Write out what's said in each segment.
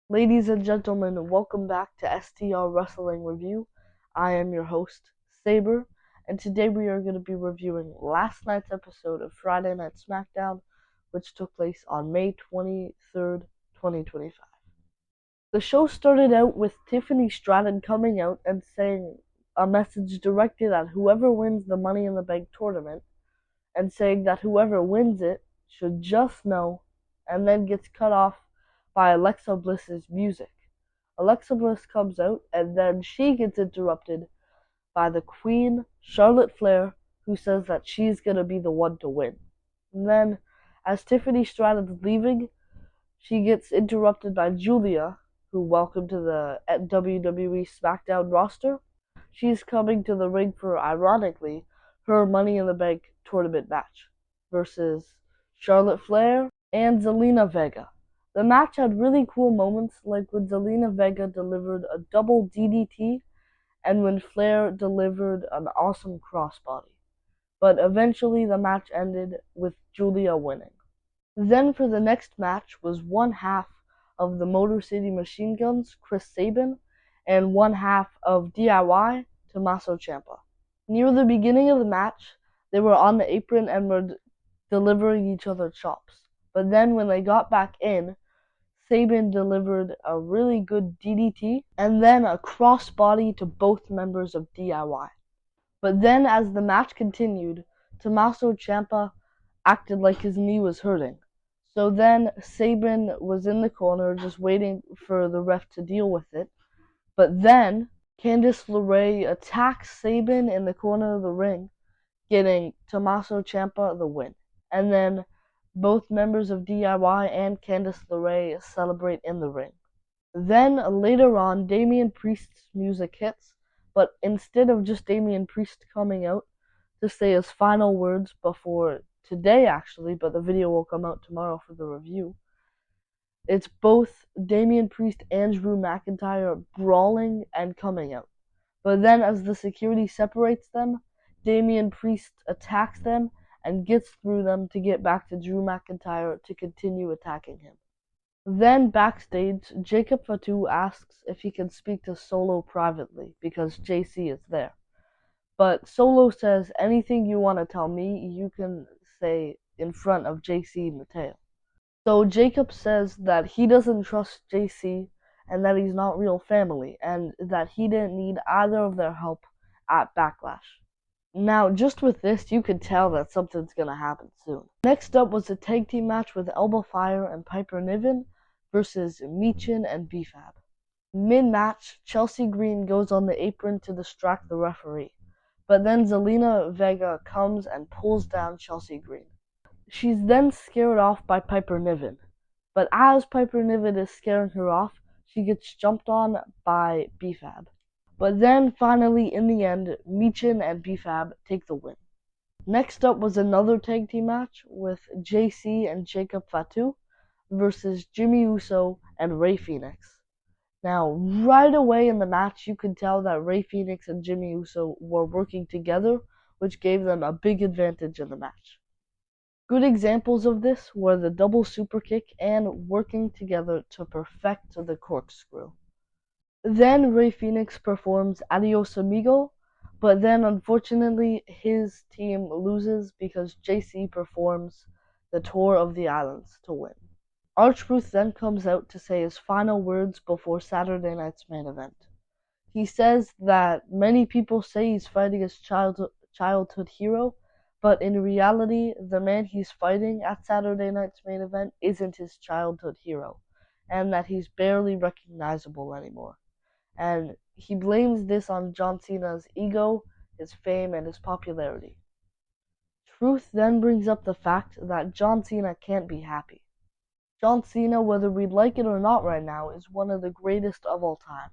Ladies and gentlemen, welcome back to STR Wrestling Review. I am your host, Saber, and today we are going to be reviewing last night's episode of Friday Night Smackdown, which took place on May 23rd, 2025. The show started out with Tiffany Stratton coming out and saying a message directed at whoever wins the Money in the Bank tournament, and saying that whoever wins it should just know, and then gets cut off by Alexa Bliss's music. Alexa Bliss comes out, and then she gets interrupted by the Queen, Charlotte Flair, who says that she's going to be the one to win. And then, as Tiffany Stratton's leaving, she gets interrupted by Julia, who welcome to the WWE Smackdown roster. She's coming to the ring for, ironically, her Money in the Bank tournament match versus Charlotte Flair and Zelina Vega. The match had really cool moments, like when Zelina Vega delivered a double DDT and when Flair delivered an awesome crossbody. But eventually the match ended with Julia winning. Then for the next match was one half of the Motor City Machine Guns, Chris Sabin, and one half of DIY, Tommaso Ciampa. Near the beginning of the match, they were on the apron and were delivering each other chops. But then when they got back in, Sabin delivered a really good DDT and then a crossbody to both members of DIY. But then as the match continued, Tommaso Ciampa acted like his knee was hurting. So then Sabin was in the corner just waiting for the ref to deal with it. But then Candice LeRae attacks Sabin in the corner of the ring, getting Tommaso Ciampa the win. And then both members of DIY and Candice LeRae celebrate in the ring. Then later on, Damian Priest's music hits, but instead of just Damian Priest coming out to say his final words before today actually, but the video will come out tomorrow for the review, it's both Damian Priest and Drew McIntyre brawling and coming out. But then as the security separates them, Damian Priest attacks them and gets through them to get back to Drew McIntyre to continue attacking him. Then backstage, Jacob Fatu asks if he can speak to Solo privately because JC is there. But Solo says, anything you want to tell me, you can say in front of JC Mateo. So Jacob says that he doesn't trust JC and that he's not real family and that he didn't need either of their help at Backlash. Now, just with this, you could tell that something's going to happen soon. Next up was a tag team match with Elba Fire and Piper Niven versus Michin and BFAB. Mid-match, Chelsea Green goes on the apron to distract the referee, but then Zelina Vega comes and pulls down Chelsea Green. She's then scared off by Piper Niven, but as Piper Niven is scaring her off, she gets jumped on by BFAB. But then, finally, in the end, Michin and BFAB take the win. Next up was another tag team match with JC and Jacob Fatu versus Jimmy Uso and Rey Fenix. Now, right away in the match, you could tell that Rey Fenix and Jimmy Uso were working together, which gave them a big advantage in the match. Good examples of this were the double super kick and working together to perfect the corkscrew. Then Rey Fenix performs Adios Amigo, but then unfortunately his team loses because JC performs the Tour of the Islands to win. R-Truth then comes out to say his final words before Saturday night's main event. He says that many people say he's fighting his childhood hero, but in reality, the man he's fighting at Saturday night's main event isn't his childhood hero, and that he's barely recognizable anymore. And he blames this on John Cena's ego, his fame, and his popularity. Truth then brings up the fact that John Cena can't be happy. John Cena, whether we like it or not right now, is one of the greatest of all time.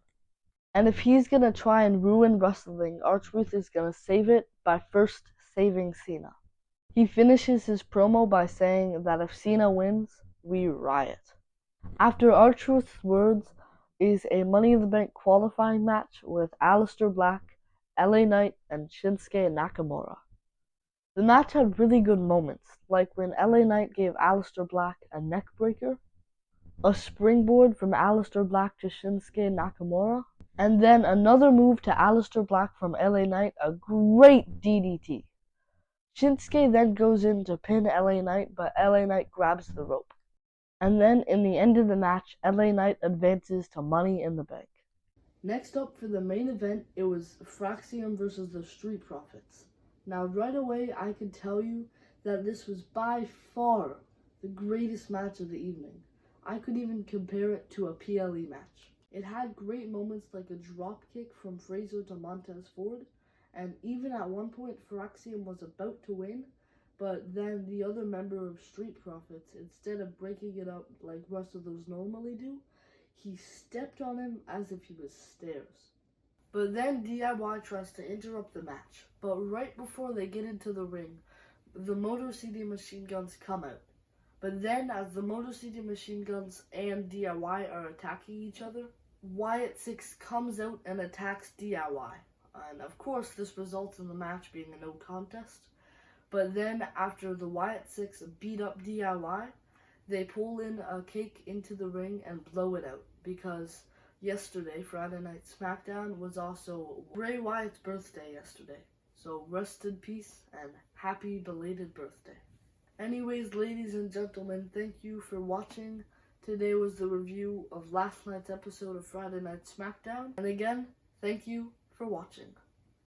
And if he's gonna try and ruin wrestling, R-Truth is gonna save it by first saving Cena. He finishes his promo by saying that if Cena wins, we riot. After R-Truth's words is a Money in the Bank qualifying match with Aleister Black, LA Knight, and Shinsuke Nakamura. The match had really good moments, like when LA Knight gave Aleister Black a neck breaker, a springboard from Aleister Black to Shinsuke Nakamura, and then another move to Aleister Black from LA Knight, a great DDT. Shinsuke then goes in to pin LA Knight, but LA Knight grabs the rope. And then in the end of the match, LA Knight advances to Money in the Bank. Next up for the main event, it was Fraxium versus the Street Profits. Now right away I can tell you that this was by far the greatest match of the evening. I could even compare it to a PLE match. It had great moments like a drop kick from Fraser to Montez Ford, and even at one point Fraxium was about to win, but then the other member of Street Profits, instead of breaking it up like wrestlers normally do, he stepped on him as if he was stairs. But then DIY tries to interrupt the match, but right before they get into the ring, the Motor City Machine Guns come out. But then as the Motor City Machine Guns and DIY are attacking each other, Wyatt Six comes out and attacks DIY. And of course this results in the match being a no contest. But then after the Wyatt Six beat up DIY, they pull in a cake into the ring and blow it out, because yesterday, Friday Night Smackdown, was also Bray Wyatt's birthday yesterday. So rest in peace and happy belated birthday. Anyways, ladies and gentlemen, thank you for watching. Today was the review of last night's episode of Friday Night Smackdown. And again, thank you for watching.